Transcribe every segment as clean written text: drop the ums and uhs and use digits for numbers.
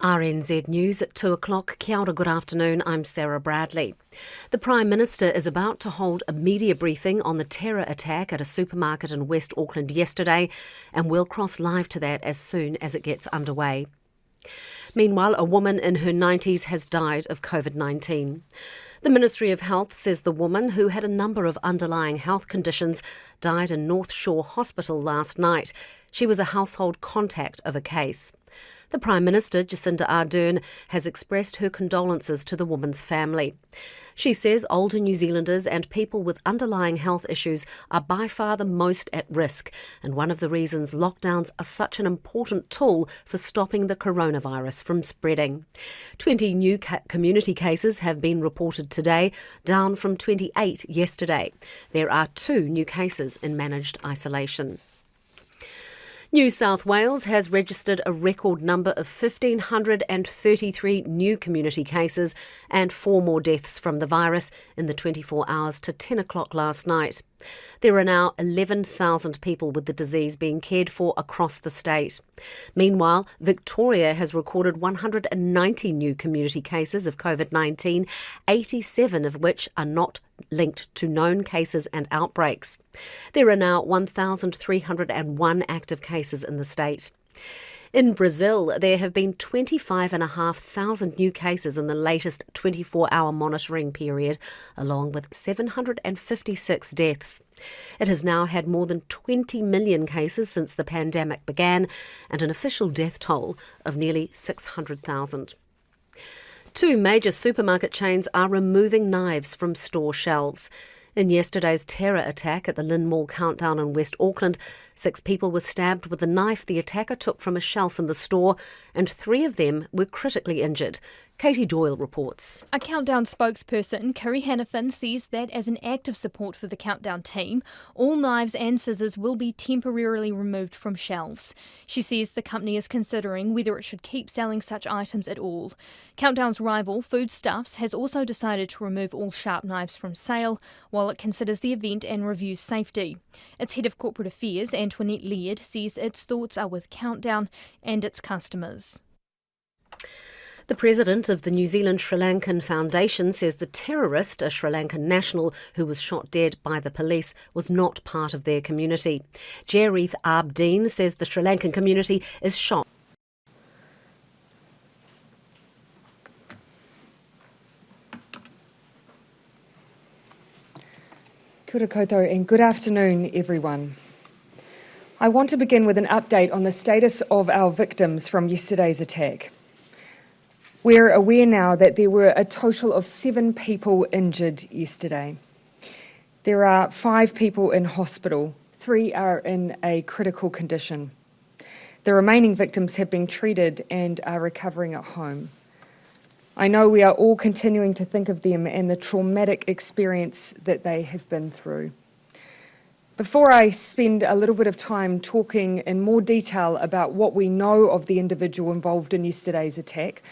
RNZ News at 2 o'clock. Kia ora, good afternoon. I'm Sarah Bradley. The Prime Minister is about to hold a media briefing on the terror attack at a supermarket in West Auckland yesterday, and we'll cross live to that as soon as it gets underway. Meanwhile, a woman in her 90s has died of COVID-19. The Ministry of Health says the woman, who had a number of underlying health conditions, died in North Shore Hospital last night. She was a household contact of a case. The Prime Minister, Jacinda Ardern, has expressed her condolences to the woman's family. She says older New Zealanders and people with underlying health issues are by far the most at risk, and one of the reasons lockdowns are such an important tool for stopping the coronavirus from spreading. 20 new community cases have been reported today, down from 28 yesterday. There are 2 new cases in managed isolation. New South Wales has registered a record number of 1,533 new community cases and 4 more deaths from the virus in the 24 hours to 10 o'clock last night. There are now 11,000 people with the disease being cared for across the state. Meanwhile, Victoria has recorded 190 new community cases of COVID-19, 87 of which are not linked to known cases and outbreaks. There are now 1,301 active cases in the state. In Brazil, there have been 25,500 new cases in the latest 24-hour monitoring period, along with 756 deaths. It has now had more than 20 million cases since the pandemic began, and an official death toll of nearly 600,000. 2 major supermarket chains are removing knives from store shelves. In yesterday's terror attack at the Lynn Mall Countdown in West Auckland, 6 people were stabbed with a knife the attacker took from a shelf in the store, and 3 of them were critically injured. Katie Doyle reports. A Countdown spokesperson, Kerry Hannafin, says that as an act of support for the Countdown team, all knives and scissors will be temporarily removed from shelves. She says the company is considering whether it should keep selling such items at all. Countdown's rival, Foodstuffs, has also decided to remove all sharp knives from sale while it considers the event and reviews safety. Its head of corporate affairs, Antoinette Laird, says its thoughts are with Countdown and its customers. The president of the New Zealand Sri Lankan Foundation says the terrorist, a Sri Lankan national who was shot dead by the police, was not part of their community. Jareth Abdeen says the Sri Lankan community is shocked. Kia ora koutou and good afternoon, everyone. I want to begin with an update on the status of our victims from yesterday's attack. We're aware now that there were a total of 7 people injured yesterday. There are 5 people in hospital, 3 are in a critical condition. The remaining victims have been treated and are recovering at home. I know we are all continuing to think of them and the traumatic experience that they have been through. Before I spend a little bit of time talking in more detail about what we know of the individual involved in yesterday's attack,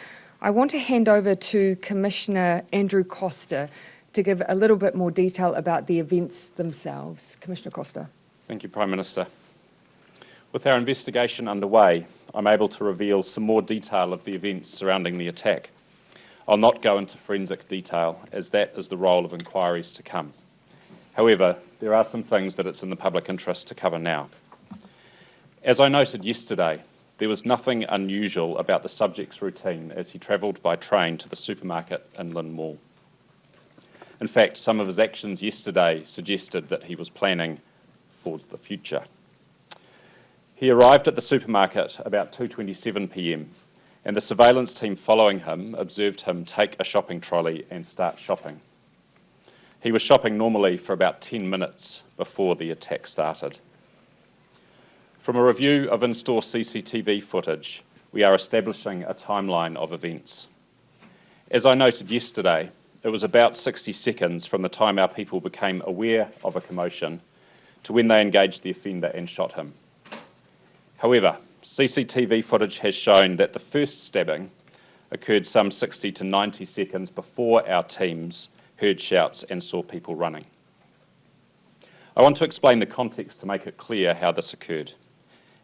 I want to hand over to Commissioner Andrew Costa to give a little bit more detail about the events themselves. Commissioner Costa. Thank you, Prime Minister. With our investigation underway, I'm able to reveal some more detail of the events surrounding the attack. I'll not go into forensic detail, as that is the role of inquiries to come. However, there are some things that it's in the public interest to cover now. As I noted yesterday, there was nothing unusual about the subject's routine as he travelled by train to the supermarket in Lynn Mall. In fact, some of his actions yesterday suggested that he was planning for the future. He arrived at the supermarket about 2:27 p.m, and the surveillance team following him observed him take a shopping trolley and start shopping. He was shopping normally for about 10 minutes before the attack started. From a review of in-store CCTV footage, we are establishing a timeline of events. As I noted yesterday, it was about 60 seconds from the time our people became aware of a commotion to when they engaged the offender and shot him. However, CCTV footage has shown that the first stabbing occurred some 60 to 90 seconds before our teams heard shouts and saw people running. I want to explain the context to make it clear how this occurred.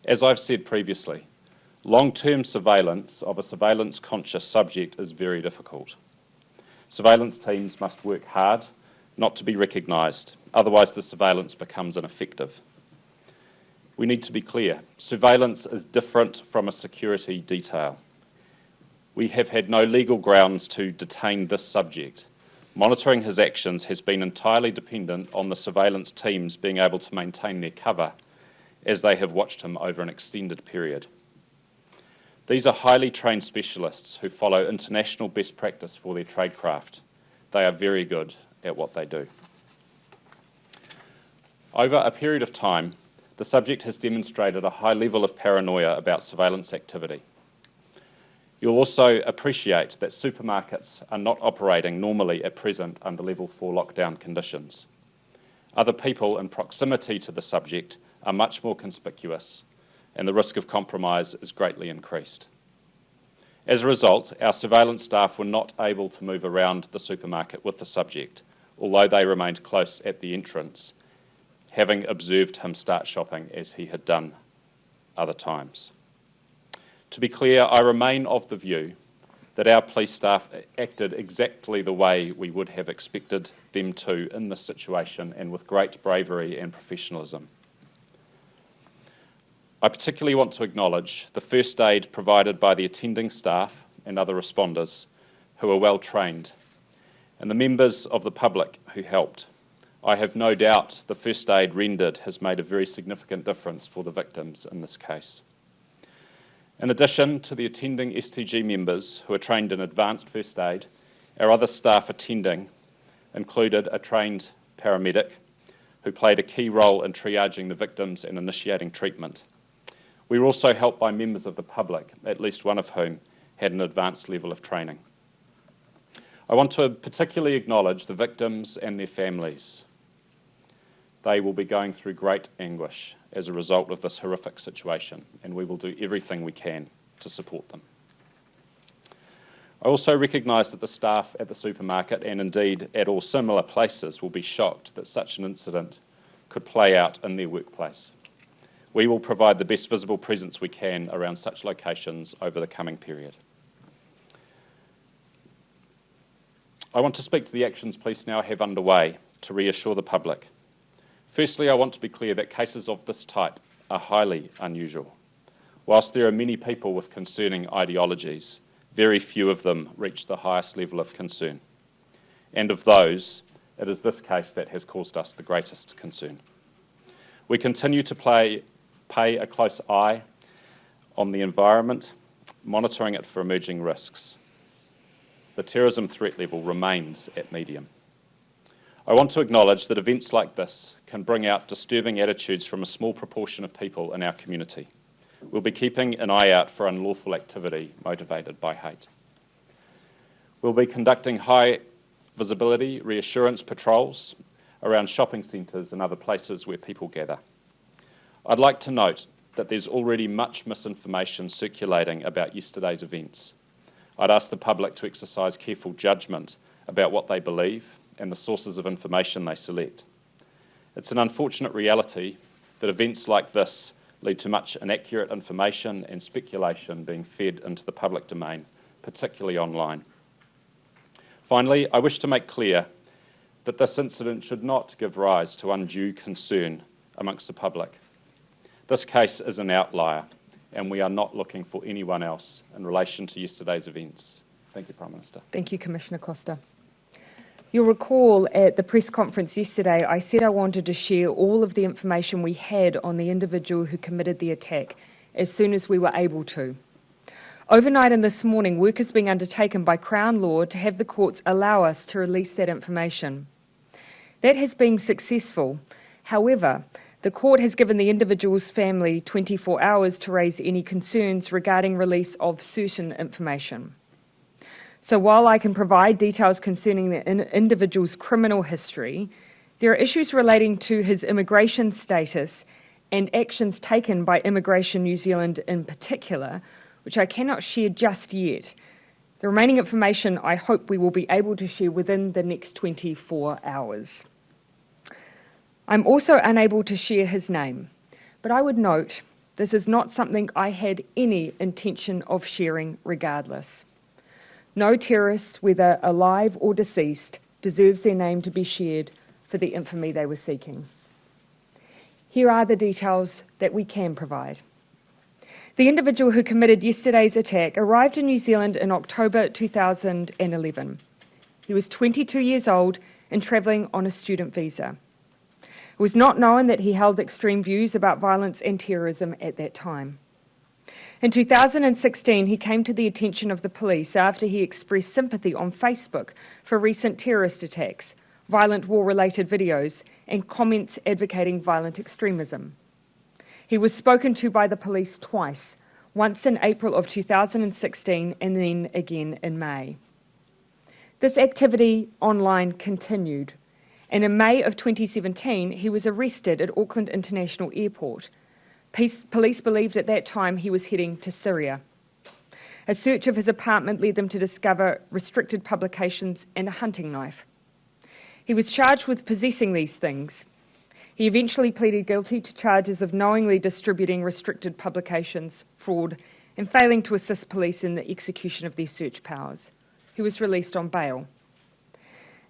As I've said previously, long-term surveillance of a surveillance-conscious subject is very difficult. Surveillance teams must work hard not to be recognised, otherwise the surveillance becomes ineffective. We need to be clear, surveillance is different from a security detail. We have had no legal grounds to detain this subject. Monitoring his actions has been entirely dependent on the surveillance teams being able to maintain their cover as they have watched him over an extended period. These are highly trained specialists who follow international best practice for their tradecraft. They are very good at what they do. Over a period of time, the subject has demonstrated a high level of paranoia about surveillance activity. You'll also appreciate that supermarkets are not operating normally at present under level 4 lockdown conditions. Other people in proximity to the subject are much more conspicuous, and the risk of compromise is greatly increased. As a result, our surveillance staff were not able to move around the supermarket with the subject, although they remained close at the entrance, having observed him start shopping as he had done other times. To be clear, I remain of the view that our police staff acted exactly the way we would have expected them to in this situation, and with great bravery and professionalism. I particularly want to acknowledge the first aid provided by the attending staff and other responders who are well trained, and the members of the public who helped. I have no doubt the first aid rendered has made a very significant difference for the victims in this case. In addition to the attending STG members who are trained in advanced first aid, our other staff attending included a trained paramedic who played a key role in triaging the victims and initiating treatment. We were also helped by members of the public, at least one of whom had an advanced level of training. I want to particularly acknowledge the victims and their families. They will be going through great anguish as a result of this horrific situation, and we will do everything we can to support them. I also recognise that the staff at the supermarket, and indeed at all similar places, will be shocked that such an incident could play out in their workplace. We will provide the best visible presence we can around such locations over the coming period. I want to speak to the actions police now have underway to reassure the public. Firstly, I want to be clear that cases of this type are highly unusual. Whilst there are many people with concerning ideologies, very few of them reach the highest level of concern. And of those, it is this case that has caused us the greatest concern. We continue to pay a close eye on the environment, monitoring it for emerging risks. The terrorism threat level remains at medium. I want to acknowledge that events like this can bring out disturbing attitudes from a small proportion of people in our community. We'll be keeping an eye out for unlawful activity motivated by hate. We'll be conducting high visibility reassurance patrols around shopping centres and other places where people gather. I'd like to note that there's already much misinformation circulating about yesterday's events. I'd ask the public to exercise careful judgment about what they believe and the sources of information they select. It's an unfortunate reality that events like this lead to much inaccurate information and speculation being fed into the public domain, particularly online. Finally, I wish to make clear that this incident should not give rise to undue concern amongst the public. This case is an outlier, and we are not looking for anyone else in relation to yesterday's events. Thank you, Prime Minister. Thank you, Commissioner Costa. You'll recall at the press conference yesterday, I said I wanted to share all of the information we had on the individual who committed the attack as soon as we were able to. Overnight and this morning, work is being undertaken by Crown Law to have the courts allow us to release that information. That has been successful. However, the court has given the individual's family 24 hours to raise any concerns regarding release of certain information. So while I can provide details concerning the individual's criminal history, there are issues relating to his immigration status and actions taken by Immigration New Zealand in particular, which I cannot share just yet. The remaining information I hope we will be able to share within the next 24 hours. I'm also unable to share his name, but I would note this is not something I had any intention of sharing regardless. No terrorist, whether alive or deceased, deserves their name to be shared for the infamy they were seeking. Here are the details that we can provide. The individual who committed yesterday's attack arrived in New Zealand in October 2011. He was 22 years old and travelling on a student visa. It was not known that he held extreme views about violence and terrorism at that time. In 2016, he came to the attention of the police after he expressed sympathy on Facebook for recent terrorist attacks, violent war-related videos, and comments advocating violent extremism. He was spoken to by the police twice, once in April of 2016 and then again in May. This activity online continued, and in May of 2017 he was arrested at Auckland International Airport. Police believed at that time he was heading to Syria. A search of his apartment led them to discover restricted publications and a hunting knife. He was charged with possessing these things. He eventually pleaded guilty to charges of knowingly distributing restricted publications, fraud, and failing to assist police in the execution of their search powers. He was released on bail.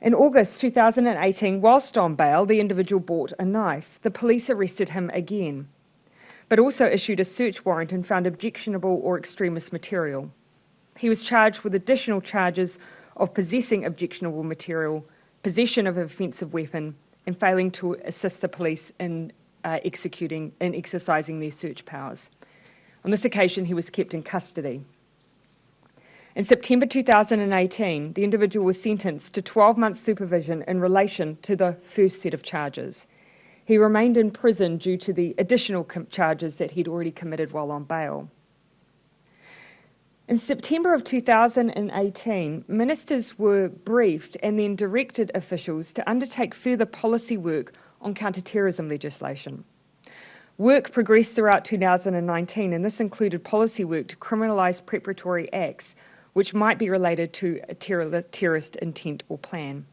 In August 2018, whilst on bail, the individual bought a knife. The police arrested him again, but also issued a search warrant and found objectionable or extremist material. He was charged with additional charges of possessing objectionable material, possession of an offensive weapon, and failing to assist the police in exercising their search powers. On this occasion, he was kept in custody. In September 2018, the individual was sentenced to 12 months supervision in relation to the first set of charges. He remained in prison due to the additional charges that he'd already committed while on bail. In September of 2018, ministers were briefed and then directed officials to undertake further policy work on counter-terrorism legislation. Work progressed throughout 2019, and this included policy work to criminalise preparatory acts which might be related to a terrorist intent or plan.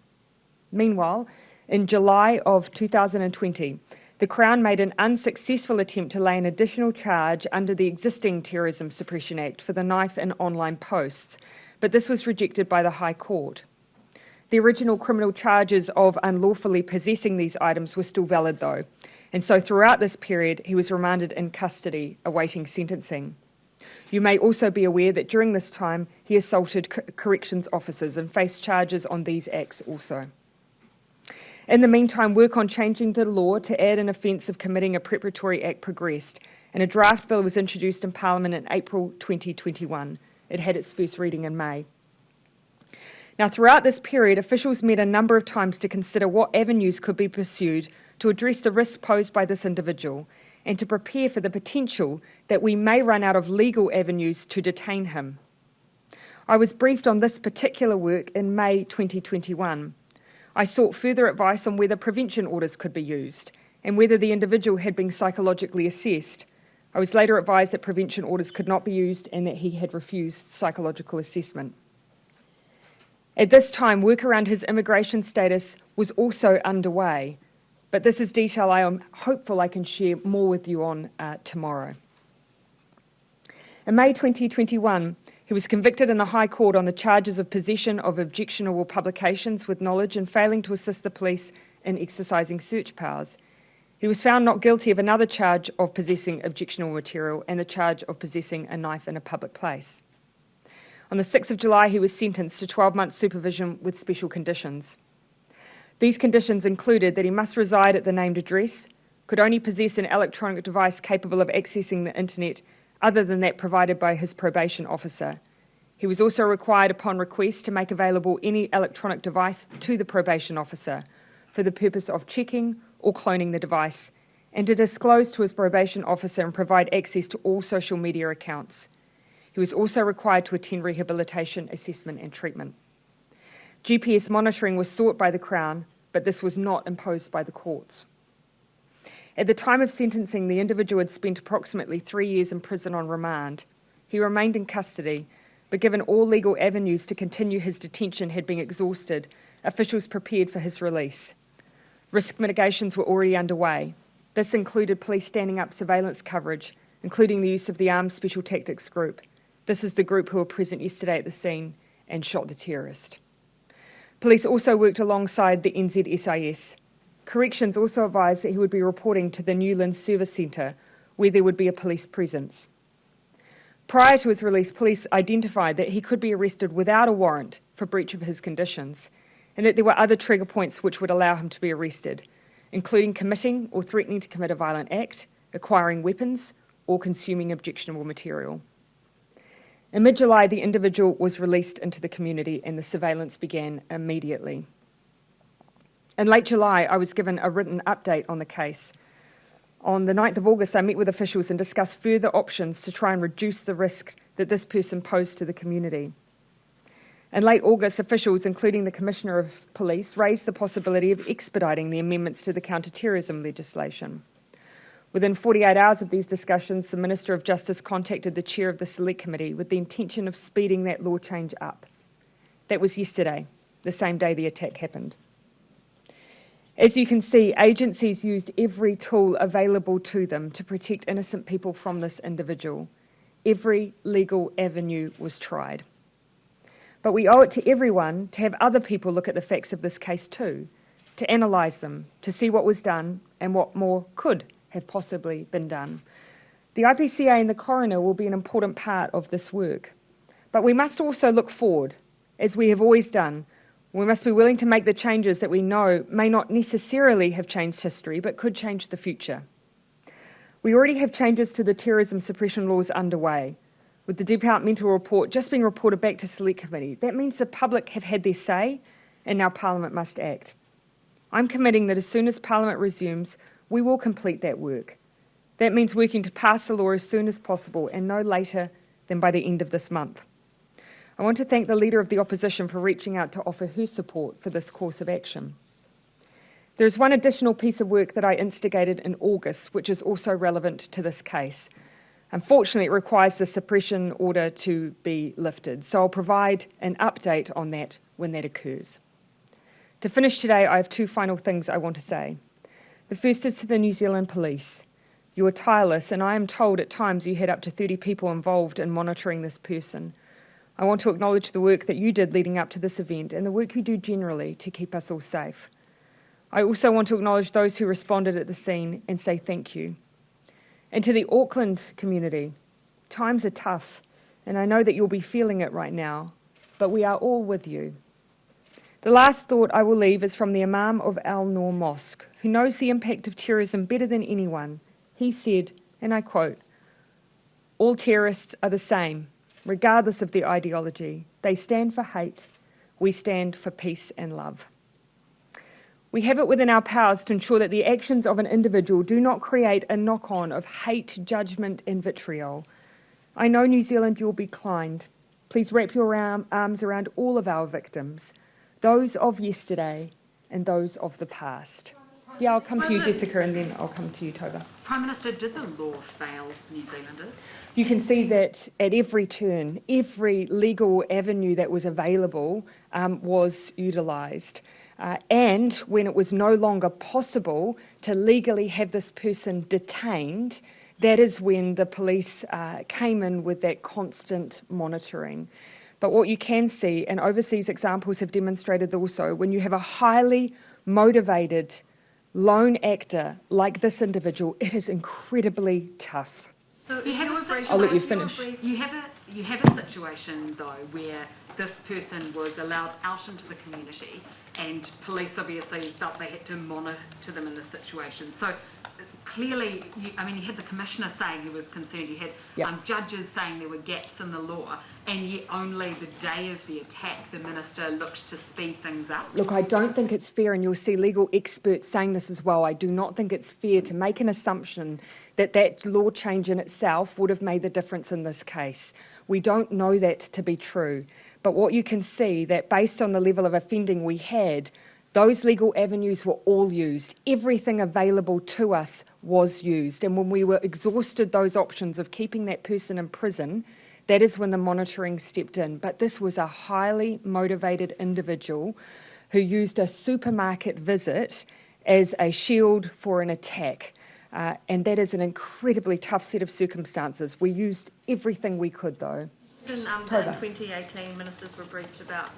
Meanwhile, in July of 2020, the Crown made an unsuccessful attempt to lay an additional charge under the existing Terrorism Suppression Act for the knife and online posts, but this was rejected by the High Court. The original criminal charges of unlawfully possessing these items were still valid though, and so throughout this period he was remanded in custody awaiting sentencing. You may also be aware that during this time he assaulted corrections officers and faced charges on these acts also. In the meantime, work on changing the law to add an offence of committing a preparatory act progressed, and a draft bill was introduced in Parliament in April 2021. It had its first reading in May. Now, throughout this period, officials met a number of times to consider what avenues could be pursued to address the risk posed by this individual and to prepare for the potential that we may run out of legal avenues to detain him. I was briefed on this particular work in May 2021. I sought further advice on whether prevention orders could be used and whether the individual had been psychologically assessed. I was later advised that prevention orders could not be used and that he had refused psychological assessment. At this time, work around his immigration status was also underway, but this is detail I am hopeful I can share more with you on tomorrow. In May 2021, he was convicted in the High Court on the charges of possession of objectionable publications with knowledge and failing to assist the police in exercising search powers. He was found not guilty of another charge of possessing objectionable material and the charge of possessing a knife in a public place. On the 6th of July, he was sentenced to 12 months supervision with special conditions. These conditions included that he must reside at the named address, could only possess an electronic device capable of accessing the internet other than that provided by his probation officer. He was also required upon request to make available any electronic device to the probation officer for the purpose of checking or cloning the device, and to disclose to his probation officer and provide access to all social media accounts. He was also required to attend rehabilitation, assessment and treatment. GPS monitoring was sought by the Crown, but this was not imposed by the courts. At the time of sentencing, the individual had spent approximately 3 years in prison on remand. He remained in custody, but given all legal avenues to continue his detention had been exhausted, officials prepared for his release. Risk mitigations were already underway. This included police standing up surveillance coverage, including the use of the Armed Special Tactics Group. This is the group who were present yesterday at the scene and shot the terrorist. Police also worked alongside the NZSIS. Corrections also advised that he would be reporting to the Newlands Service Centre, where there would be a police presence. Prior to his release, police identified that he could be arrested without a warrant for breach of his conditions, and that there were other trigger points which would allow him to be arrested, including committing or threatening to commit a violent act, acquiring weapons, or consuming objectionable material. In mid-July, the individual was released into the community and the surveillance began immediately. In late July, I was given a written update on the case. On the 9th of August, I met with officials and discussed further options to try and reduce the risk that this person posed to the community. In late August, officials, including the Commissioner of Police, raised the possibility of expediting the amendments to the counter-terrorism legislation. Within 48 hours of these discussions, the Minister of Justice contacted the chair of the Select Committee with the intention of speeding that law change up. That was yesterday, the same day the attack happened. As you can see, agencies used every tool available to them to protect innocent people from this individual. Every legal avenue was tried. But we owe it to everyone to have other people look at the facts of this case too, to analyse them, to see what was done and what more could have possibly been done. The IPCA and the coroner will be an important part of this work. But we must also look forward, as we have always done. We must be willing to make the changes that we know may not necessarily have changed history, but could change the future. We already have changes to the terrorism suppression laws underway, with the departmental report just being reported back to Select Committee. That means the public have had their say, and now Parliament must act. I'm committing that as soon as Parliament resumes, we will complete that work. That means working to pass the law as soon as possible, and no later than by the end of this month. I want to thank the Leader of the Opposition for reaching out to offer her support for this course of action. There is one additional piece of work that I instigated in August, which is also relevant to this case. Unfortunately, it requires the suppression order to be lifted, so I'll provide an update on that when that occurs. To finish today, I have two final things I want to say. The first is to the New Zealand Police. You are tireless, and I am told at times you had up to 30 people involved in monitoring this person. I want to acknowledge the work that you did leading up to this event and the work you do generally to keep us all safe. I also want to acknowledge those who responded at the scene and say thank you. And to the Auckland community, times are tough, and I know that you'll be feeling it right now, but we are all with you. The last thought I will leave is from the Imam of Al Noor Mosque, who knows the impact of terrorism better than anyone. He said, and I quote, "All terrorists are the same, regardless of their ideology. They stand for hate. We stand for peace and love." We have it within our powers to ensure that the actions of an individual do not create a knock-on of hate, judgment and vitriol. I know New Zealand, you'll be kind. Please wrap your arms around all of our victims, those of yesterday and those of the past. Yeah, I'll come to you, Jessica, and then I'll come to you, Toba. Prime Minister, did the law fail New Zealanders? You can see that at every turn, every legal avenue that was available was utilised. And when it was no longer possible to legally have this person detained, that is when the police came in with that constant monitoring. But what you can see, and overseas examples have demonstrated also, when you have a highly motivated lone actor like this individual, it is incredibly tough. So I'll let you finish. You have a situation, though, where this person was allowed out into the community and police obviously felt they had to monitor them in this situation. So clearly, you had the Commissioner saying he was concerned, you had judges saying there were gaps in the law, and yet only the day of the attack the Minister looked to speed things up. Look, I don't think it's fair, and you'll see legal experts saying this as well, I do not think it's fair to make an assumption that that law change in itself would have made the difference in this case. We don't know that to be true. But what you can see, that based on the level of offending we had, those legal avenues were all used. Everything available to us was used. And when we were exhausted those options of keeping that person in prison, that is when the monitoring stepped in. But this was a highly motivated individual who used a supermarket visit as a shield for an attack. And that is an incredibly tough set of circumstances. We used everything we could, though. In 2018, ministers were briefed about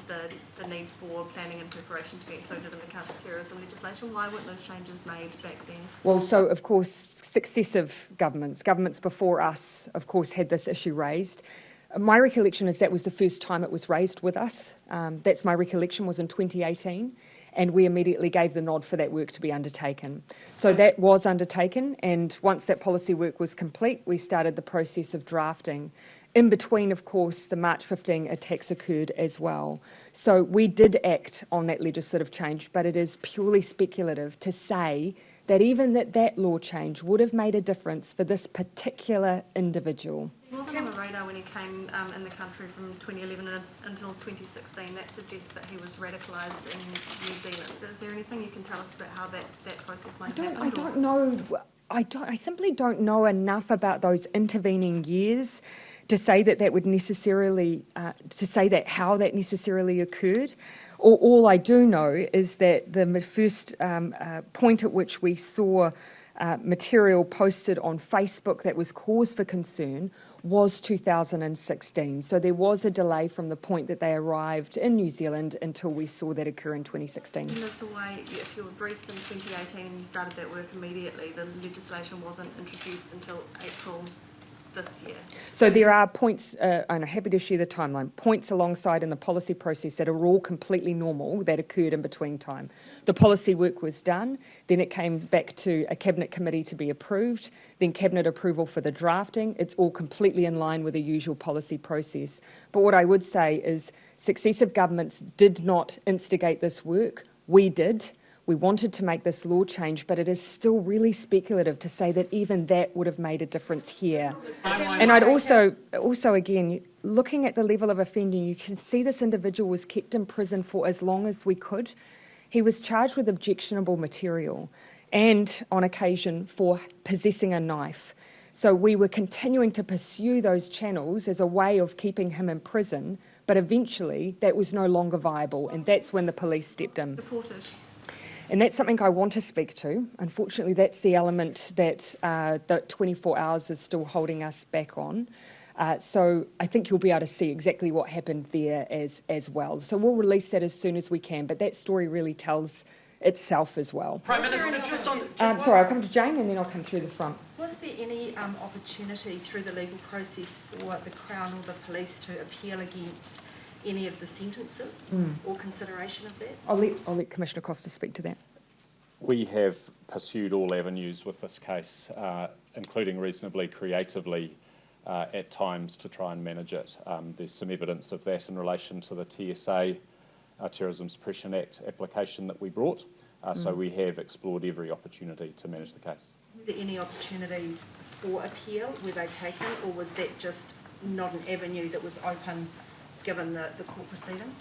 the need for planning and preparation to be included in the counter-terrorism legislation. Why weren't those changes made back then? Well, so of course, successive governments before us, of course, had this issue raised. My recollection is that was the first time it was raised with us. That's my recollection, was in 2018. And we immediately gave the nod for that work to be undertaken. So that was undertaken, and once that policy work was complete, we started the process of drafting In between, of course, the March 15 attacks occurred as well. So we did act on that legislative change, but it is purely speculative to say that even that law change would have made a difference for this particular individual. He wasn't on the radar when he came in the country from 2011 until 2016. That suggests that he was radicalised in New Zealand. Is there anything you can tell us about how that process might have happened? I don't know. I simply don't know enough about those intervening years to say that would necessarily, how that necessarily occurred. All I do know is that the first point at which we saw material posted on Facebook that was cause for concern was 2016. So there was a delay from the point that they arrived in New Zealand until we saw that occur in 2016. In this way, if you were briefed in 2018 and you started that work immediately, the legislation wasn't introduced until April this year. So there are points, and I'm happy to share the timeline, points alongside in the policy process that are all completely normal that occurred in between time. The policy work was done, then it came back to a Cabinet committee to be approved, then Cabinet approval for the drafting. It's all completely in line with the usual policy process. But what I would say is successive governments did not instigate this work. We did. We wanted to make this law change, but it is still really speculative to say that even that would have made a difference here. And I'd also again, looking at the level of offending, you can see this individual was kept in prison for as long as we could. He was charged with objectionable material and, on occasion, for possessing a knife. So we were continuing to pursue those channels as a way of keeping him in prison, but eventually that was no longer viable, and that's when the police stepped in. Reported. And that's something I want to speak to. Unfortunately, that's the element that the 24 hours is still holding us back on. So I think you'll be able to see exactly what happened there as well. So we'll release that as soon as we can, but that story really tells itself as well. Prime Minister, just on... Sorry, I'll come to Jane and then I'll come through the front. Was there any opportunity through the legal process for the Crown or the police to appeal against any of the sentences or consideration of that? I'll let Commissioner Costa speak to that. We have pursued all avenues with this case, including reasonably creatively at times to try and manage it. There's some evidence of that in relation to the TSA, Terrorism Suppression Act application that we brought. So we have explored every opportunity to manage the case. Were there any opportunities for appeal? Were they taken, or was that just not an avenue that was open given the court proceeding?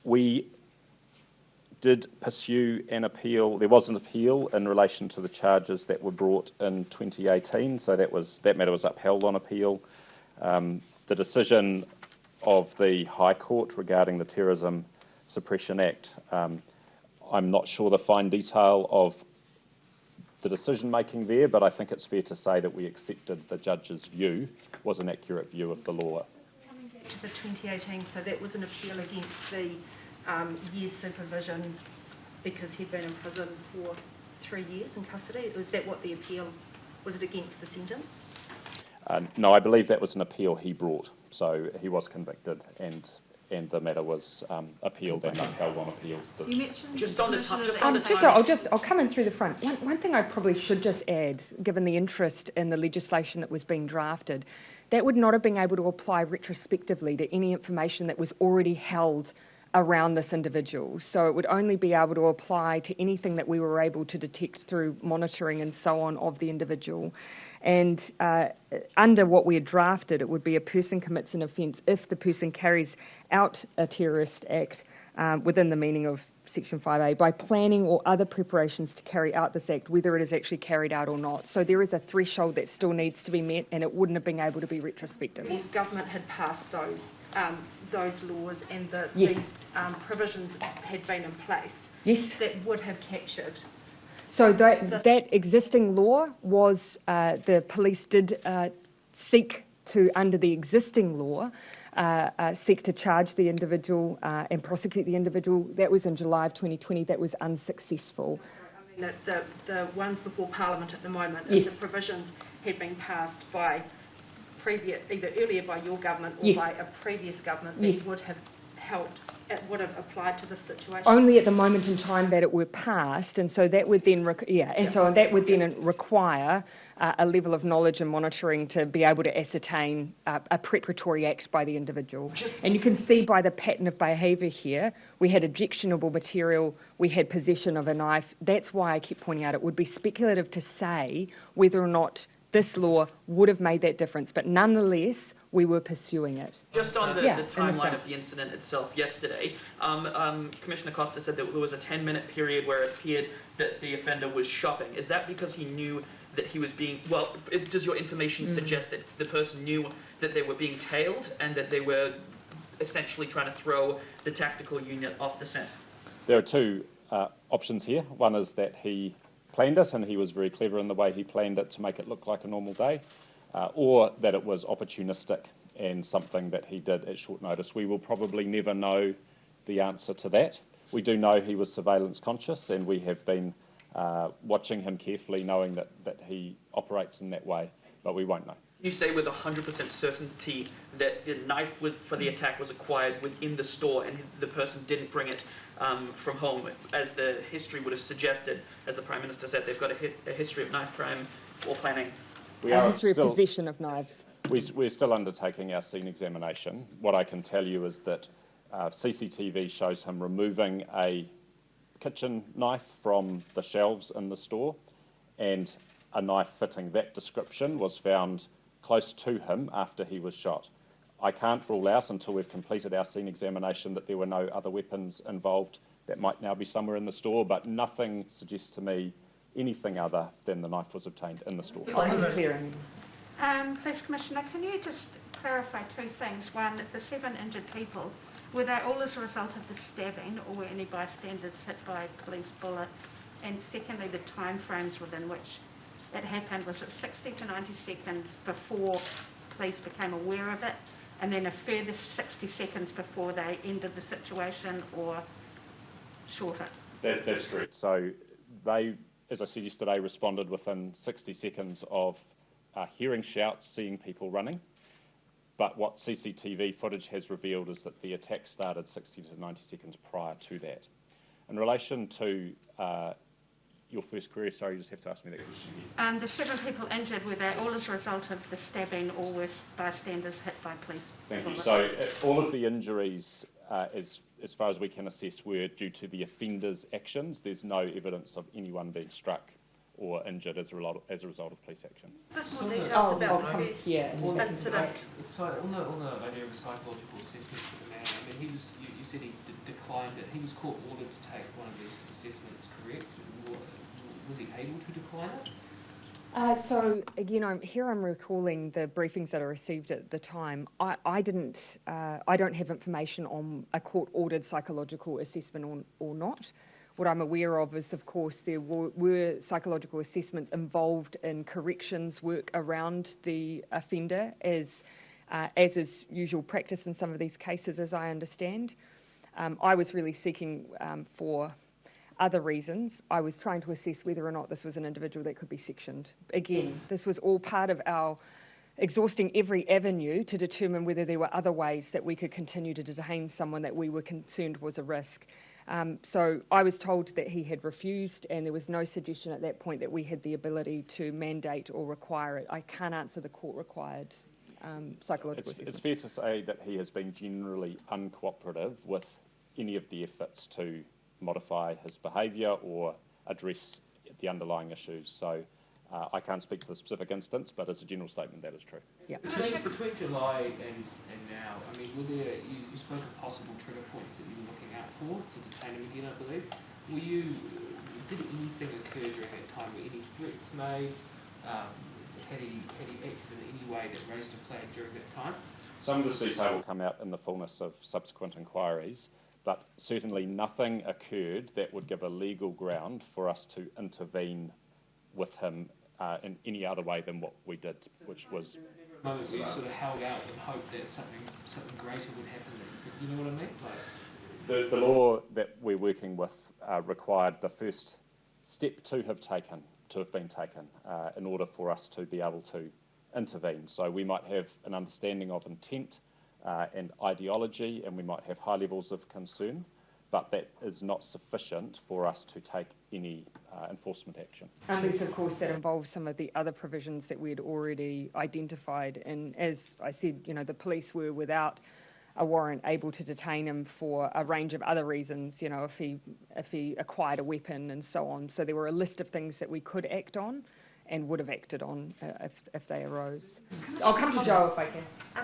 We did pursue an appeal. There was an appeal in relation to the charges that were brought in 2018, so that matter was upheld on appeal. The decision of the High Court regarding the Terrorism Suppression Act, I'm not sure the fine detail of the decision-making there, but I think it's fair to say that we accepted the judge's view was an accurate view of the law. Coming back to the 2018, so that was an appeal against the year's supervision because he'd been in prison for 3 years in custody. Was that what the appeal, was it against the sentence? No, I believe that was an appeal he brought. So he was convicted and the matter was appealed and upheld on appeal. You mentioned Just on the I'll come in through the front. One thing I probably should just add, given the interest in the legislation that was being drafted, that would not have been able to apply retrospectively to any information that was already held around this individual. So it would only be able to apply to anything that we were able to detect through monitoring and so on of the individual. And under what we had drafted, it would be a person commits an offence if the person carries out a terrorist act within the meaning of Section 5A by planning or other preparations to carry out this act, whether it is actually carried out or not. So there is a threshold that still needs to be met, and it wouldn't have been able to be retrospective. The government had passed those laws and Yes. these provisions had been in place. Yes. That would have captured. So that existing law was, the police did seek to, under the existing law, seek to charge the individual and prosecute the individual. That was in July of 2020. That was unsuccessful. I mean, the ones before Parliament at the moment, Yes. if the provisions had been passed by either earlier by your government or Yes. by a previous government, that Yes. would have helped would have applied to this situation? Only at the moment in time that it were passed, and so that would then that would then require a level of knowledge and monitoring to be able to ascertain a preparatory act by the individual. And you can see by the pattern of behaviour here, we had objectionable material, we had possession of a knife. That's why I keep pointing out it would be speculative to say whether or not this law would have made that difference, but nonetheless, we were pursuing it. Just on the timeline of the incident itself yesterday, Commissioner Costa said that there was a 10-minute period where it appeared that the offender was shopping. Is that because he knew that he was being, does your information suggest that the person knew that they were being tailed and that they were essentially trying to throw the tactical unit off the scent? There are two options here. One is that he planned it and he was very clever in the way he planned it to make it look like a normal day, or that it was opportunistic and something that he did at short notice. We will probably never know the answer to that. We do know he was surveillance conscious, and we have been watching him carefully, knowing that he operates in that way, but we won't know. You say with 100% certainty that the knife for the attack was acquired within the store and the person didn't bring it from home, as the history would have suggested. As the Prime Minister said, they've got a history of knife crime or planning. A history of possession of knives. We're still undertaking our scene examination. What I can tell you is that CCTV shows him removing a kitchen knife from the shelves in the store, and a knife fitting that description was found close to him after he was shot. I can't rule out until we've completed our scene examination that there were no other weapons involved that might now be somewhere in the store, but nothing suggests to me anything other than the knife was obtained in the store. Police Commissioner, can you just clarify two things? One, the 7 injured people, were they all as a result of the stabbing, or were any bystanders hit by police bullets? And secondly, the timeframes within which it happened, was it 60 to 90 seconds before police became aware of it, and then a further 60 seconds before they ended the situation, or shorter? That's correct. So they, as I said yesterday, responded within 60 seconds of hearing shouts, seeing people running. But what CCTV footage has revealed is that the attack started 60 to 90 seconds prior to that. In relation to your first query, sorry, you just have to ask me that question. The 7 people injured, were they all as a result of the stabbing, or were bystanders hit by police? Thank you. So all of the injuries, as far as we can assess, were due to the offender's actions. There's no evidence of anyone being struck or injured as a result of police actions. Just more details about the first incident. So on the idea of a psychological assessment for the man, I mean, you said he declined it. He was court ordered to take one of these assessments, correct? Was he able to decline it? So again, I'm recalling the briefings that I received at the time. I don't have information on a court-ordered psychological assessment or not. What I'm aware of is, of course, there were psychological assessments involved in corrections work around the offender, as is usual practice in some of these cases, as I understand. I was really seeking for other reasons. I was trying to assess whether or not this was an individual that could be sectioned. Again, this was all part of our exhausting every avenue to determine whether there were other ways that we could continue to detain someone that we were concerned was a risk. So I was told that he had refused, and there was no suggestion at that point that we had the ability to mandate or require it. I can't answer the court-required psychological assessment. It's fair to say that he has been generally uncooperative with any of the efforts to modify his behaviour or address the underlying issues. So I can't speak to the specific instance, but as a general statement, that is true. Yeah. Between July and now, I mean, were there, you spoke of possible trigger points that you were looking out for to detain him again, I believe. Did anything occur during that time? Were any threats made? Had he acted in any way that raised a flag during that time? Some of the detail will come out in the fullness of subsequent inquiries, but certainly nothing occurred that would give a legal ground for us to intervene with him in any other way than what we did, which was... Moments where you sort of held out and hoped that something greater would happen. You know what I mean? The law that we're working with required the first step to have been taken in order for us to be able to intervene. So we might have an understanding of intent and ideology, and we might have high levels of concern, but that is not sufficient for us to take any enforcement action. Unless, of course, that involves some of the other provisions that we had already identified. And as I said, the police were without a warrant able to detain him for a range of other reasons, if he acquired a weapon and so on. So there were a list of things that we could act on and would have acted on if they arose. I'll come to Joe if I can.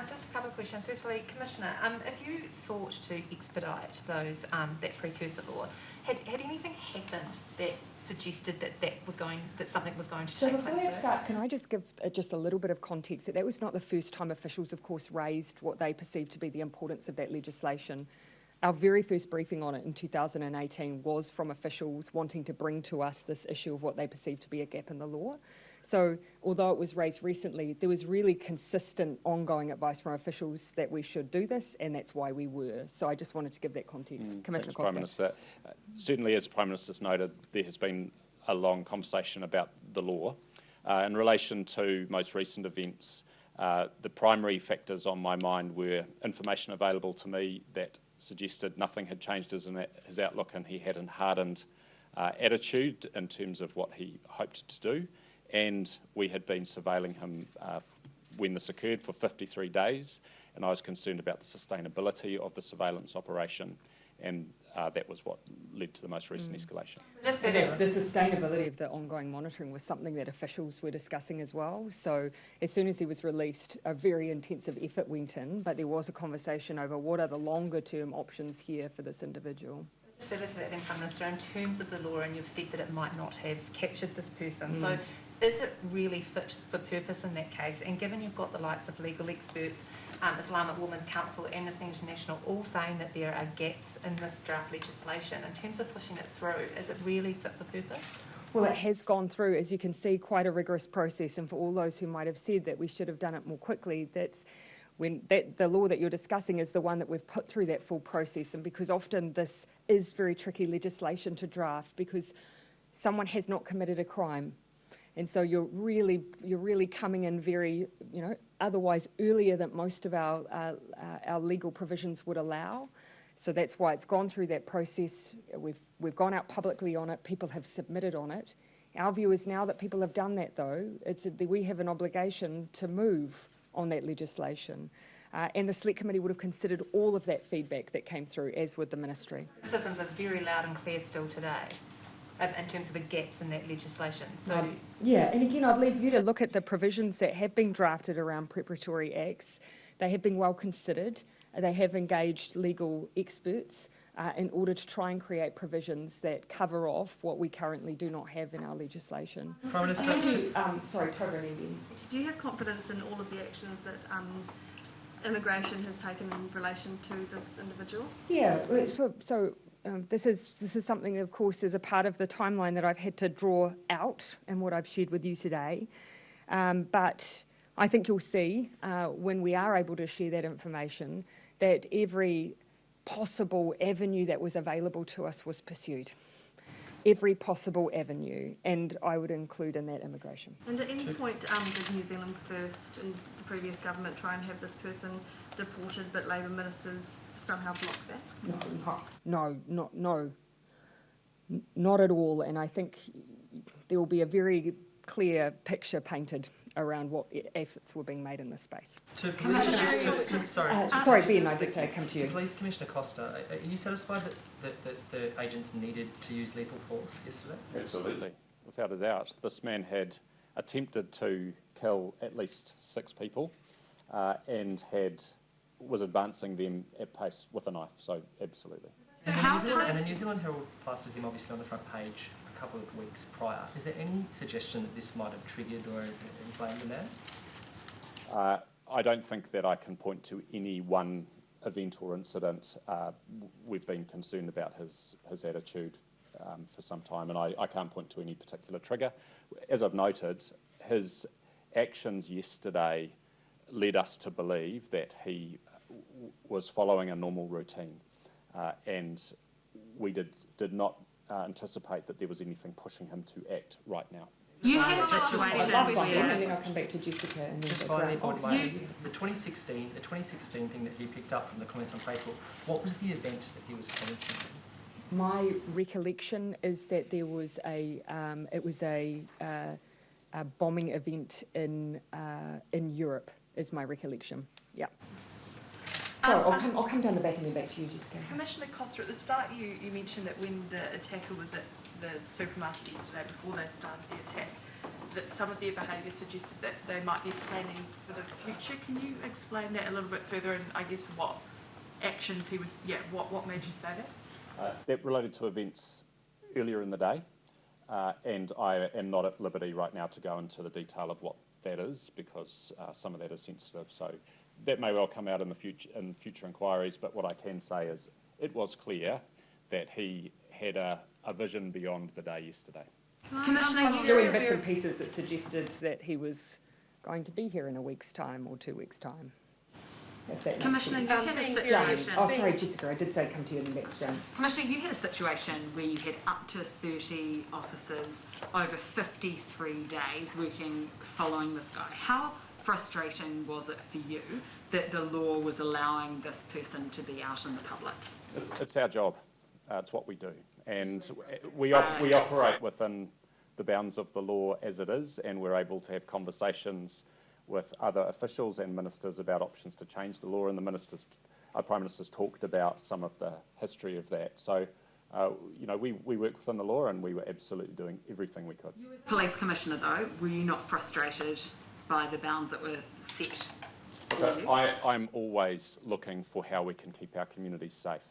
Just a couple of questions. Firstly, Commissioner, if you sought to expedite those that precursor law, had anything happened that suggested that something was going to So take before place? that starts, can I just give just a little bit of context? That was not the first time officials, of course, raised what they perceived to be the importance of that legislation. Our very first briefing on it in 2018 was from officials wanting to bring to us this issue of what they perceived to be a gap in the law. So although it was raised recently, there was really consistent ongoing advice from officials that we should do this, and that's why we were. So I just wanted to give that context. Commissioner Costa. Prime Minister. Certainly, as the Prime Minister's noted, there has been a long conversation about the law. In relation to most recent events, the primary factors on my mind were information available to me that suggested nothing had changed his outlook, and he had a hardened attitude in terms of what he hoped to do. And we had been surveilling him when this occurred for 53 days, and I was concerned about the sustainability of the surveillance operation, and that was what led to the most recent escalation. The sustainability of the ongoing monitoring was something that officials were discussing as well. So as soon as he was released, a very intensive effort went in, but there was a conversation over what are the longer term options here for this individual. Just further to that then, Prime Minister, in terms of the law, and you've said that it might not have captured this person, so is it really fit for purpose in that case? And given you've got the likes of legal experts, Islamic Women's Council, Amnesty International, all saying that there are gaps in this draft legislation, in terms of pushing it through, is it really fit for purpose? Well, it has gone through, as you can see, quite a rigorous process, and for all those who might have said that we should have done it more quickly, the law that you're discussing is the one that we've put through that full process, and because often this is very tricky legislation to draft because someone has not committed a crime. And so you're really coming in very, otherwise earlier than most of our legal provisions would allow. So that's why it's gone through that process. We've gone out publicly on it. People have submitted on it. Our view is now that people have done that, though, we have an obligation to move on that legislation. And the Select Committee would have considered all of that feedback that came through, as would the Ministry. Citizens are very loud and clear still today in terms of the gaps in that legislation. So yeah, and again, I'd leave you to look at the provisions that have been drafted around preparatory acts. They have been well considered. They have engaged legal experts in order to try and create provisions that cover off what we currently do not have in our legislation. Prime Minister, sorry, Tobin. do you have confidence in all of the actions that immigration has taken in relation to this individual? Yeah, this is something, of course, is a part of the timeline that I've had to draw out and what I've shared with you today. But I think you'll see when we are able to share that information that every possible avenue that was available to us was pursued. Every possible avenue, and I would include in that immigration. And at any point did New Zealand First and the previous government try and have this person deported, but Labour ministers somehow blocked that? No, not at all. And I think there will be a very clear picture painted around what efforts were being made in this space. Sorry, Ben, I did say come to you. Please, Commissioner Costa, are you satisfied that the agents needed to use lethal force yesterday? Absolutely, without a doubt. This man had attempted to kill at least 6 people and was advancing them at pace with a knife, so absolutely. And the New Zealand Herald plastered him obviously on the front page a couple of weeks prior. Is there any suggestion that this might have triggered or inflamed the man? I don't think that I can point to any one event or incident. We've been concerned about his attitude for some time, and I can't point to any particular trigger. As I've noted, his actions yesterday led us to believe that he was following a normal routine, and we did not anticipate that there was anything pushing him to act right now. You had a situation Last one, where... and then I'll come back to Jessica. And then Just finally, the 2016 thing that he picked up from the comments on Facebook, what was the event that he was commenting on? My recollection is that there was a bombing event in Europe, is my recollection. Yeah. So I'll come down the back and then back to you, Jessica. Commissioner Costa, at the start you mentioned that when the attacker was at the supermarket yesterday, before they started the attack, that some of their behaviour suggested that they might be planning for the future. Can you explain that a little bit further, and I guess what actions he was, what made you say that? That related to events earlier in the day, and I am not at liberty right now to go into the detail of what that is, because some of that is sensitive. So that may well come out in the future inquiries, but what I can say is it was clear that he had a vision beyond the day yesterday. Commissioner, you doing bits and pieces that suggested that he was going to be here in a week's time or 2 weeks' time. If that Commissioner, you had a situation... Oh, sorry, Jessica, I did say come to you in the next Jane. Commissioner, you had a situation where you had up to 30 officers over 53 days working following this guy. How frustrating was it for you that the law was allowing this person to be out in the public? It's our job. It's what we do. And we operate within the bounds of the law as it is, and we're able to have conversations with other officials and ministers about options to change the law, and our Prime Minister's talked about some of the history of that. So, we work within the law, and we were absolutely doing everything we could. Police Commissioner, though, were you not frustrated by the bounds that were set? I'm always looking for how we can keep our communities safe.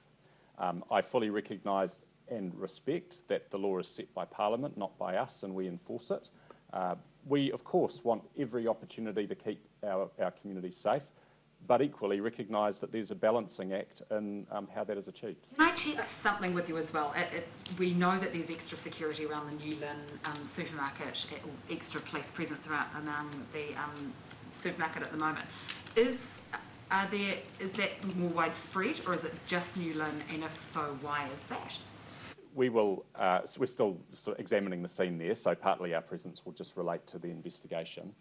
I fully recognise and respect that the law is set by Parliament, not by us, and we enforce it. We, of course, want every opportunity to keep our communities safe, but equally recognise that there's a balancing act in how that is achieved. Can I check something with you as well? We know that there's extra security around the New Lynn supermarket, extra police presence around the supermarket at the moment. Is that more widespread, or is it just New Lynn, and if so, why is that? We're still sort of examining the scene there, so partly our presence will just relate to the investigation.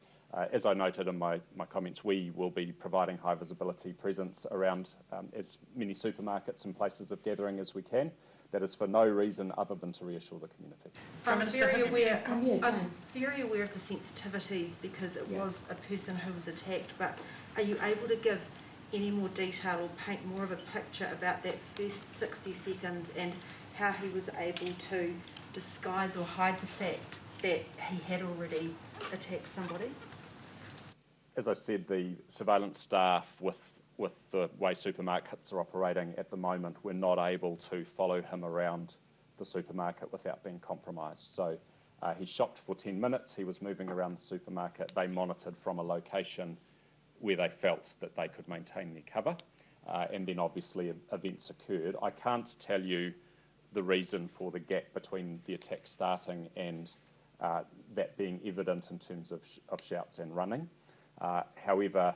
As I noted in my comments, we will be providing high visibility presence around as many supermarkets and places of gathering as we can. That is for no reason other than to reassure the community. I'm very aware of the sensitivities because it was a person who was attacked, but are you able to give any more detail or paint more of a picture about that first 60 seconds and how he was able to disguise or hide the fact that he had already attacked somebody? As I said, the surveillance staff with the way supermarkets are operating at the moment, we're not able to follow him around the supermarket without being compromised. So he shopped for 10 minutes, he was moving around the supermarket, they monitored from a location where they felt that they could maintain their cover, and then obviously events occurred. I can't tell you the reason for the gap between the attack starting and that being evident in terms of shouts and running. However,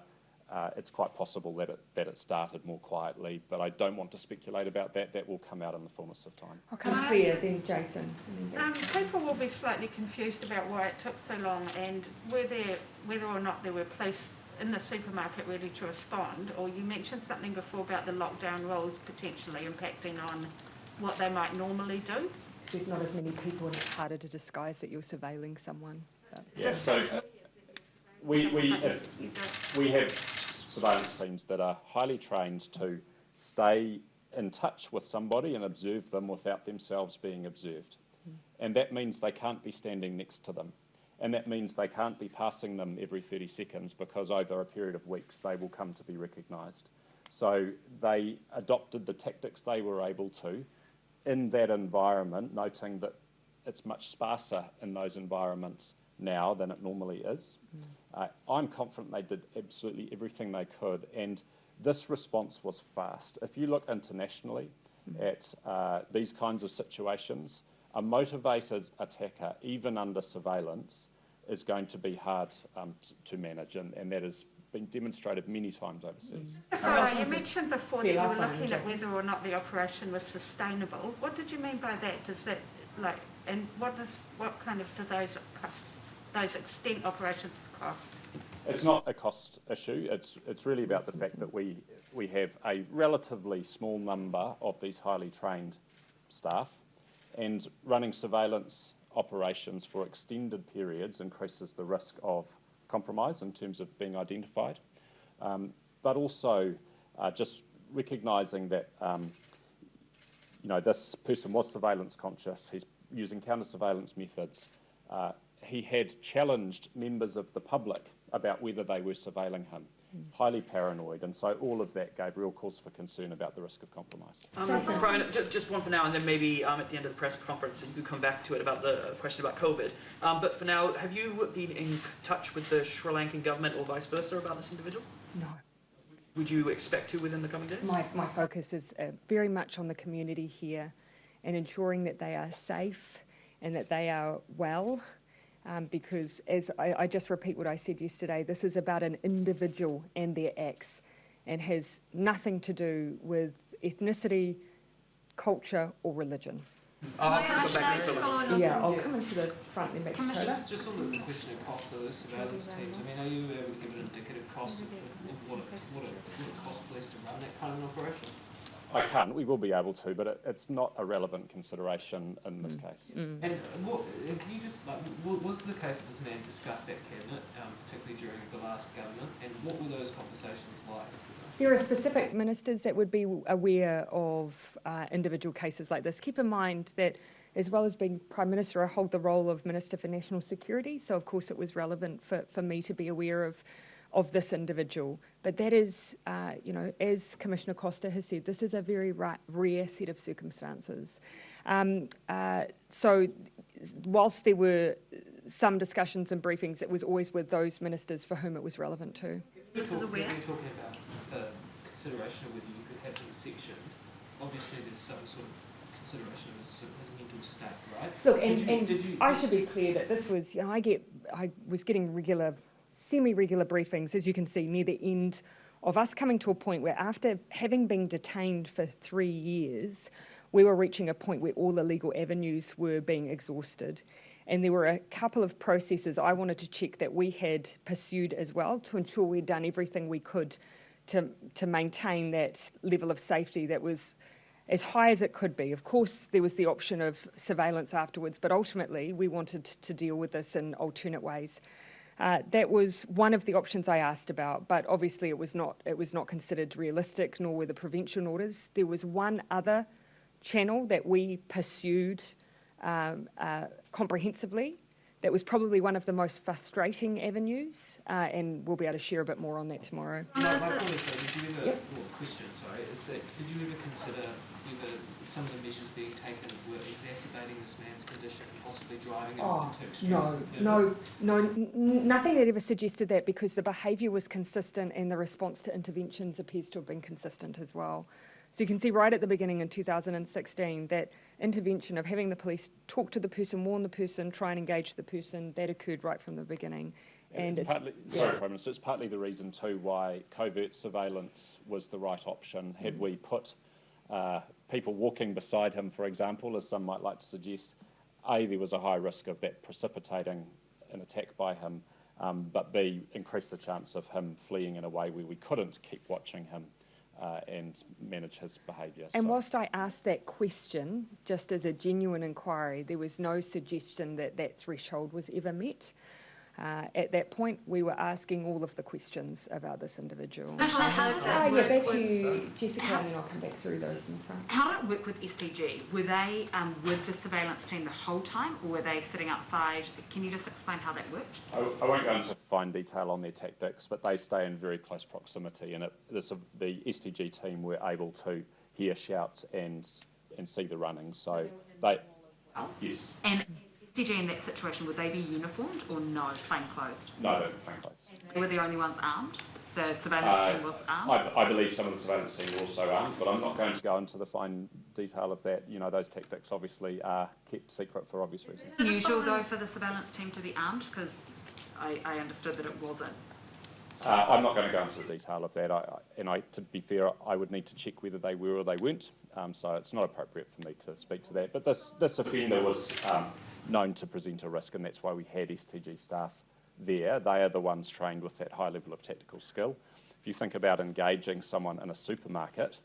it's quite possible that it started more quietly, but I don't want to speculate about that. That will come out in the fullness of time. I'll come to you, then Jason. People will be slightly confused about why it took so long and whether or not there were police in the supermarket ready to respond, or you mentioned something before about the lockdown rules potentially impacting on what they might normally do. There's not as many people and it's harder to disguise that you're surveilling someone. Yeah, so we have surveillance teams that are highly trained to stay in touch with somebody and observe them without themselves being observed. And that means they can't be standing next to them. And that means they can't be passing them every 30 seconds because over a period of weeks they will come to be recognised. So they adopted the tactics they were able to in that environment, noting that it's much sparser in those environments now than it normally is. I'm confident they did absolutely everything they could, and this response was fast. If you look internationally at these kinds of situations, a motivated attacker, even under surveillance, is going to be hard to manage, and that has been demonstrated many times overseas. You mentioned before that you were looking at whether or not the operation was sustainable. What did you mean by that? Does that and what kind of do those costs those extent operations cost? It's not a cost issue. It's really about the fact that we have a relatively small number of these highly trained staff, and running surveillance operations for extended periods increases the risk of compromise in terms of being identified, but also just recognising that this person was surveillance conscious. He's using counter-surveillance methods. He had challenged members of the public about whether they were surveilling him, highly paranoid, and so all of that gave real cause for concern about the risk of compromise. Brian, just one for now, and then maybe at the end of the press conference you could come back to it about the question about COVID. But for now, have you been in touch with the Sri Lankan government or vice versa about this individual? No. Would you expect to within the coming days? My focus is very much on the community here and ensuring that they are safe and that they are well. Because as I just repeat what I said yesterday, this is about an individual and their acts and has nothing to do with ethnicity, culture or religion. I'll come back to I'll come into the front and back to Taylor. Just on the question of cost of the surveillance teams, I mean, are you able to give an indicative cost of what it costs police to run that kind of an operation? I can't. We will be able to, but it's not a relevant consideration in this case. And can you just, was the case that this man discussed at Cabinet, particularly during the last government, and what were those conversations like? There are specific ministers that would be aware of individual cases like this. Keep in mind that as well as being Prime Minister, I hold the role of Minister for National Security, so of course it was relevant for me to be aware of this individual. But that is, as Commissioner Costa has said, this is a very rare set of circumstances. So whilst there were some discussions and briefings, it was always with those ministers for whom it was relevant to. This is aware. When you're talking about the consideration of whether you could have them sectioned, obviously there's some sort of consideration of his mental state, right? Look, I should be clear that this was, I was getting semi-regular briefings, as you can see, near the end of us coming to a point where after having been detained for 3 years, we were reaching a point where all the legal avenues were being exhausted. And there were a couple of processes I wanted to check that we had pursued as well to ensure we'd done everything we could to maintain that level of safety that was as high as it could be. Of course, there was the option of surveillance afterwards, but ultimately we wanted to deal with this in alternate ways. That was one of the options I asked about, but obviously it was not considered realistic, nor were the prevention orders. There was one other channel that we pursued comprehensively. That was probably one of the most frustrating avenues, and we'll be able to share a bit more on that tomorrow. My point is, did you ever, question, sorry, is that did you ever consider whether some of the measures being taken were exacerbating this man's condition and possibly driving him into extremes? No, nothing that ever suggested that, because the behaviour was consistent and the response to interventions appears to have been consistent as well. So you can see right at the beginning in 2016 that intervention of having the police talk to the person, warn the person, try and engage the person, that occurred right from the beginning. And it's partly, sorry, Prime Minister, it's partly the reason too why covert surveillance was the right option. Had we put people walking beside him, for example, as some might like to suggest, A, there was a high risk of that precipitating an attack by him, but B, increased the chance of him fleeing in a way where we couldn't keep watching him and manage his behaviour. And whilst I asked that question, just as a genuine inquiry, there was no suggestion that that threshold was ever met. At that point, we were asking all of the questions about this individual. Back to you, Jessica, and then I'll come back through those in the front. How did it work with STG? Were they with the surveillance team the whole time, or were they sitting outside? Can you just explain how that worked? I won't go into fine detail on their tactics, but they stay in very close proximity, and the STG team were able to hear shouts and see the running. So yes. And STG in that situation, would they be uniformed or no, plainclothed? No, they were plainclothes. They were the only ones armed? The surveillance team was armed? I believe some of the surveillance team were also armed, but I'm not going to go into the fine detail of that. Those tactics obviously are kept secret for obvious reasons. Unusual though for the surveillance team to be armed, because I understood that it wasn't. I'm not going to go into the detail of that, to be fair, I would need to check whether they were or they weren't, so it's not appropriate for me to speak to that. But this offender was known to present a risk, and that's why we had STG staff there. They are the ones trained with that high level of tactical skill. If you think about engaging someone in a supermarket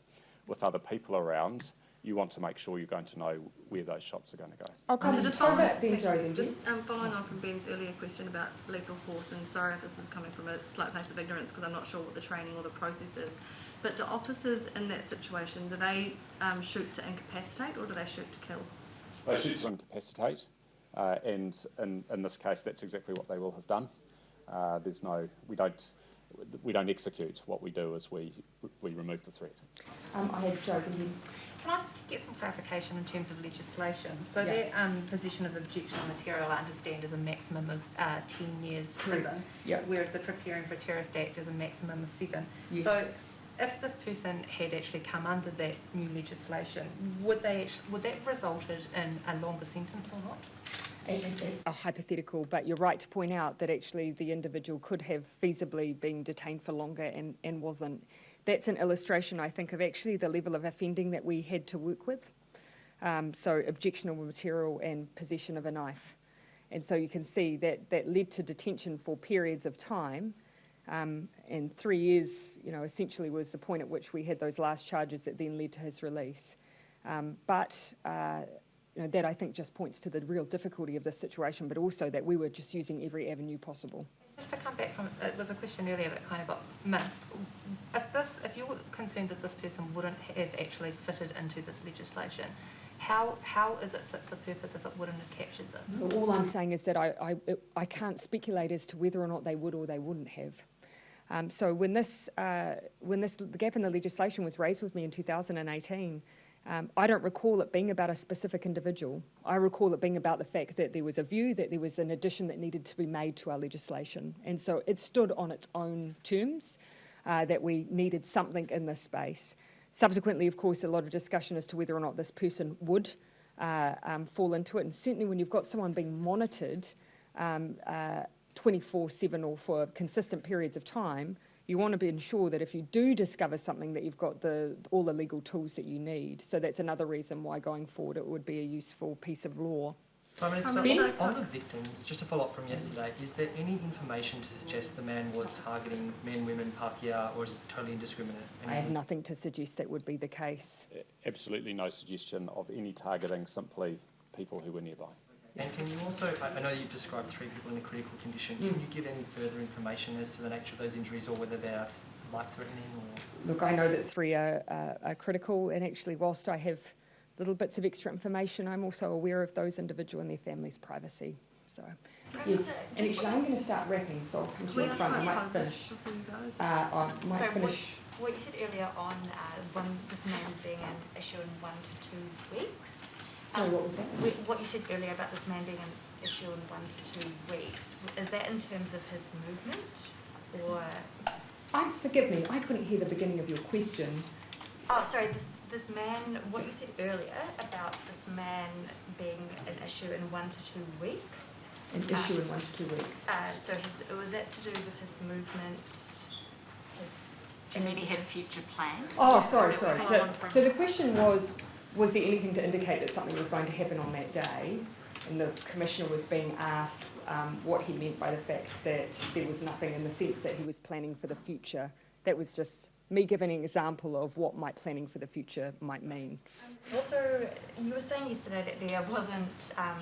with other people around, you want to make sure you're going to know where those shots are going to go. I'll come just following on from Ben's earlier question about lethal force, and sorry if this is coming from a slight place of ignorance because I'm not sure what the training or the process is, but do officers in that situation, do they shoot to incapacitate or do they shoot to kill? They shoot to incapacitate, and in this case, that's exactly what they will have done. We don't execute. What we do is we remove the threat. I had Joe. Can I just get some clarification in terms of legislation? So their position of objectionable material, I understand, is a maximum of 10 years prison, whereas the Preparing for Terrorist Act is a maximum of 7. Yes. So if this person had actually come under that new legislation, would that have resulted in a longer sentence or not? A hypothetical, but you're right to point out that actually the individual could have feasibly been detained for longer and wasn't. That's an illustration, I think, of actually the level of offending that we had to work with. So objectionable material and possession of a knife. And so you can see that that led to detention for periods of time. And 3 years, essentially was the point at which we had those last charges that then led to his release. That I think just points to the real difficulty of this situation, but also that we were just using every avenue possible. Just to come back from, it was a question earlier that kind of got missed. If you're concerned that this person wouldn't have actually fitted into this legislation, how is it fit for purpose if it wouldn't have captured this? All I'm saying is that I can't speculate as to whether or not they would or they wouldn't have. So when the gap in the legislation was raised with me in 2018, I don't recall it being about a specific individual. I recall it being about the fact that there was a view that there was an addition that needed to be made to our legislation. And so it stood on its own terms that we needed something in this space. Subsequently, of course, a lot of discussion as to whether or not this person would fall into it. And certainly when you've got someone being monitored 24/7 or for consistent periods of time, you want to be ensure that if you do discover something that you've got all the legal tools that you need. So that's another reason why going forward it would be a useful piece of law. On the victims, just to follow up from yesterday, is there any information to suggest the man was targeting men, women, Pākehā, or is it totally indiscriminate? I have nothing to suggest that would be the case. Absolutely no suggestion of any targeting, simply people who were nearby. And can you also, I know you've described 3 people in a critical condition, can you give any further information as to the nature of those injuries or whether they are life-threatening? Look, I know that 3 are critical, and actually whilst I have little bits of extra information, I'm also aware of those individuals and their families' privacy. So, yes, and actually I'm going to start wrapping, so I'll come to you in front. I might finish. What you said earlier on this man being an issue in 1 to 2 weeks. Sorry, what was that? What you said earlier about this man being an issue in 1 to 2 weeks, is that in terms of his movement, or? Forgive me, I couldn't hear the beginning of your question. Oh, sorry, this man, what you said earlier about this man being an issue in 1 to 2 weeks. An issue in 1 to 2 weeks. So was that to do with his movement, and then he had future plans? Oh, sorry. So the question was there anything to indicate that something was going to happen on that day? And the Commissioner was being asked what he meant by the fact that there was nothing in the sense that he was planning for the future. That was just me giving an example of what my planning for the future might mean. Also, you were saying yesterday that there wasn't, I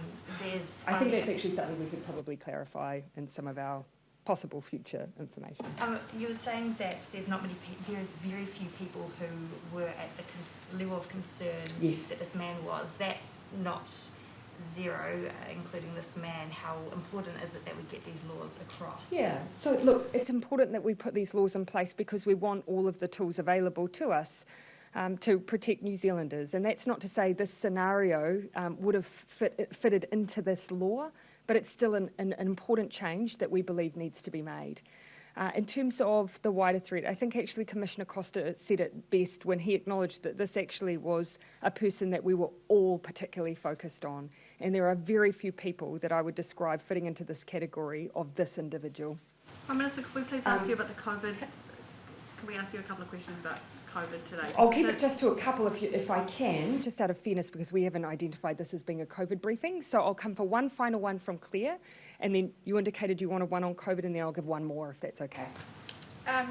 think that's actually something we could probably clarify in some of our possible future information. You were saying that there's very few people who were at the level of concern that this man was. That's not zero, including this man. How important is it that we get these laws across? Yeah, so look, it's important that we put these laws in place because we want all of the tools available to us to protect New Zealanders. And that's not to say this scenario would have fitted into this law, but it's still an important change that we believe needs to be made. In terms of the wider threat, I think actually Commissioner Costa said it best when he acknowledged that this actually was a person that we were all particularly focused on. And there are very few people that I would describe fitting into this category of this individual. Prime Minister, could we please ask you about the COVID? Can we ask you a couple of questions about COVID today? I'll keep it just to a couple if I can, just out of fairness, because we haven't identified this as being a COVID briefing. So I'll come for one final one from Claire, and then you indicated you wanted one on COVID, and then I'll give one more if that's okay. I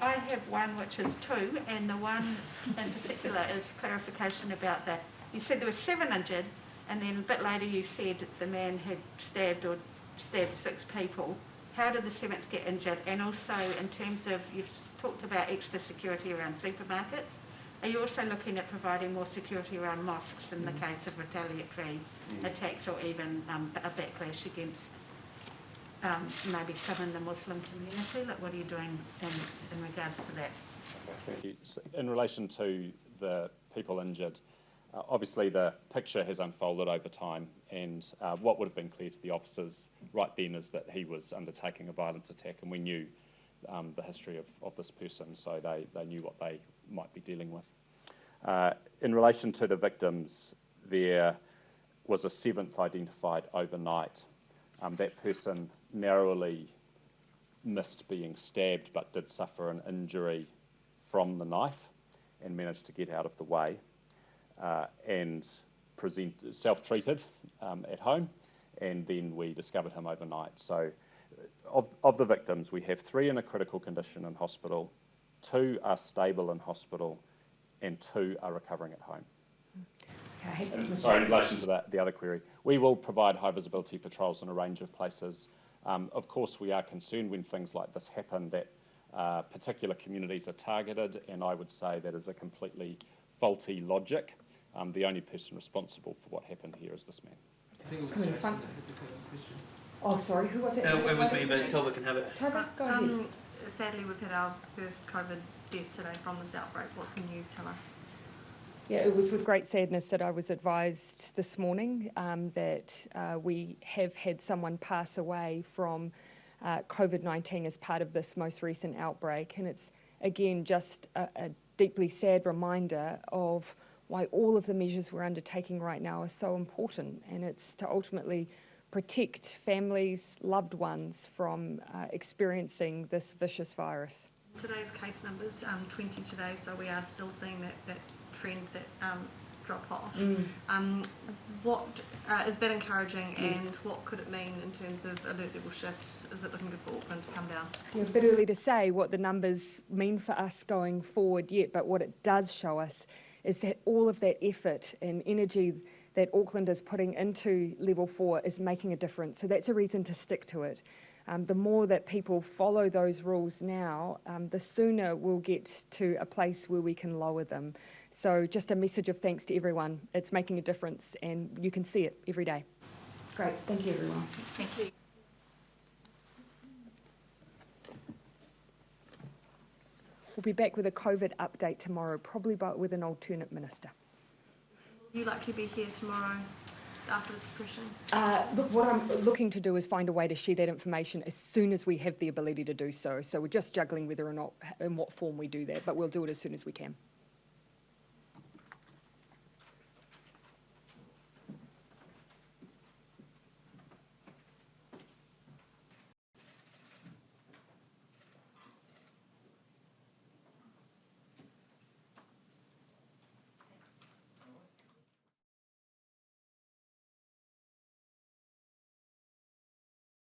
have one which is 2, and the one in particular is clarification about that. You said there were 7 injured, and then a bit later you said the man had stabbed 6 people. How did the 7th get injured? And also in terms of, you've talked about extra security around supermarkets. Are you also looking at providing more security around mosques in the case of retaliatory attacks or even a backlash against maybe some in the Muslim community? Like, what are you doing in regards to that? Thank you. So in relation to the people injured, obviously the picture has unfolded over time, and what would have been clear to the officers right then is that he was undertaking a violent attack, and we knew the history of this person, so they knew what they might be dealing with. In relation to the victims, there was a 7th identified overnight. That person narrowly missed being stabbed but did suffer an injury from the knife and managed to get out of the way and self-treated at home, and then we discovered him overnight. So of the victims, we have 3 in a critical condition in hospital, 2 are stable in hospital, and 2 are recovering at home. Sorry, in relation to the other query, we will provide high visibility patrols in a range of places. Of course, we are concerned when things like this happen that particular communities are targeted, and I would say that is a completely faulty logic. The only person responsible for what happened here is this man. I think it was Jason that had the question. Oh, sorry, who was it? It was me, but Tolbert can have it. Tolbert, go ahead. Sadly, we've had our first COVID death today from this outbreak. What can you tell us? Yeah, it was with great sadness that I was advised this morning that we have had someone pass away from COVID-19 as part of this most recent outbreak. And it's, again, just a deeply sad reminder of why all of the measures we're undertaking right now are so important. And it's to ultimately protect families, loved ones from experiencing this vicious virus. Today's case numbers, 20 today, so we are still seeing that trend, that drop off. What is that encouraging, and what could it mean in terms of alert level shifts? Is it looking good for Auckland to come down? Yeah, a bit early to say what the numbers mean for us going forward yet, but what it does show us is that all of that effort and energy that Auckland is putting into level 4 is making a difference. So that's a reason to stick to it. The more that people follow those rules now, the sooner we'll get to a place where we can lower them. So just a message of thanks to everyone. It's making a difference, and you can see it every day. Great. Thank you, everyone. Thank you. We'll be back with a COVID update tomorrow, probably with an alternate minister. Will you likely be here tomorrow after the suppression? Look, what I'm looking to do is find a way to share that information as soon as we have the ability to do so. So we're just juggling whether or not, in what form we do that, but we'll do it as soon as we can.